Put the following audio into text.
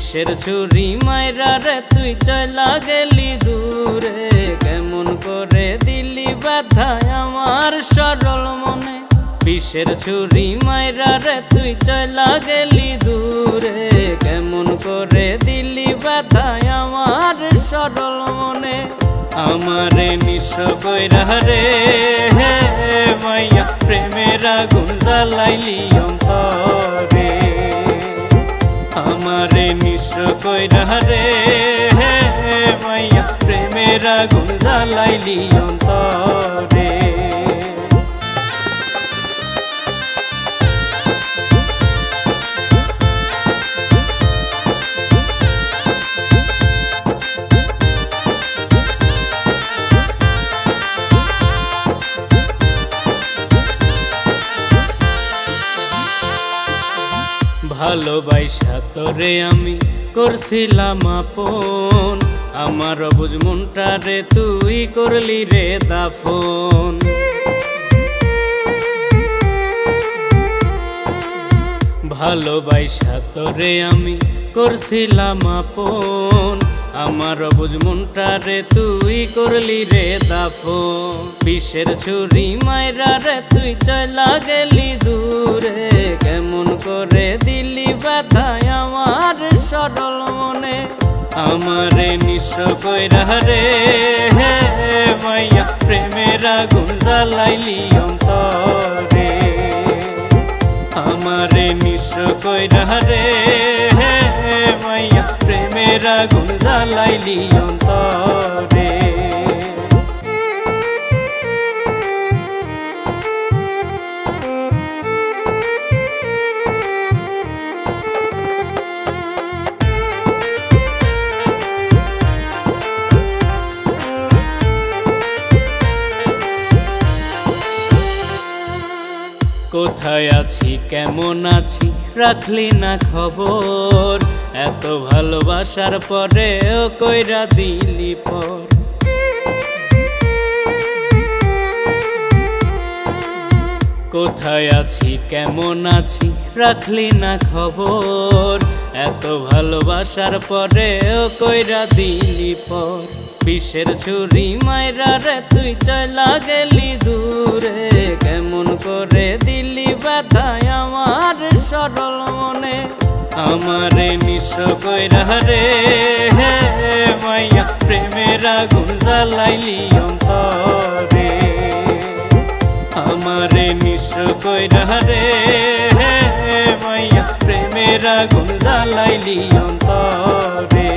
বিষের ছুরি মাইরা রে তুই চলা গেলি দূরে, কেমন করে দিলি ব্যথা আমার সরল মনে। বিষের ছুরি মাইরা রে তুই চলা গেলি দূরে, কেমন করে দিলি ব্যথা আমার সরল মনে। আমারে নিঃস্ব কইরা রে হে মাইয়া প্রেমের আগুন জ্বালাইলি অন্তরে। আমারে নিঃস্ব কইরা রে হে মাইয়া প্রেমের আগুন জ্বালাইলি অন্তরে। ভালোবাসা তোরে আমি করছিলাম আপন, আমার অবুঝ মনটারে তুই করলি রে দাফন। ভালোবাসা তোরে আমি করছিলাম আপন, আমার অবুঝ মনটারে তুই করলি রে দাফন। বিষের ছুরি মাইরা রে তুই চলা গেলি দূরে, কেমন করে দিলি ব্যথা আমার সরল মনে। আমারে নিঃস্ব কইরা রে হে মাইয়া প্রেমের আগুন জ্বালাইলি অন্তরে। আমারে নিঃস্ব কইরা রে হে মাইয়া প্রেমের আগুন জ্বালাইলি অন্তরে। কোথায় আছি কেমন আছি রাখলি না খবর, এত ভালোবাসার পরেও কইরা দিলি পর। কোথায় আছি কেমন আছি রাখলি না খবর, এত ভালোবাসার পরেও কইরা দিলি পর। বিষের ছুরি মাইরা রে তুই চলা গেলি দূরে, কেমন করে দিলি ব্যথা আমার সরল মনে। আমারে নিঃস্ব কইরা রে হে মাইয়া প্রেমের আগুন জ্বালাইলি অন্তরে। আমারে নিঃস্ব কইরা রে হে মাইয়া প্রেমের আগুন জ্বালাইলি অন্তরে।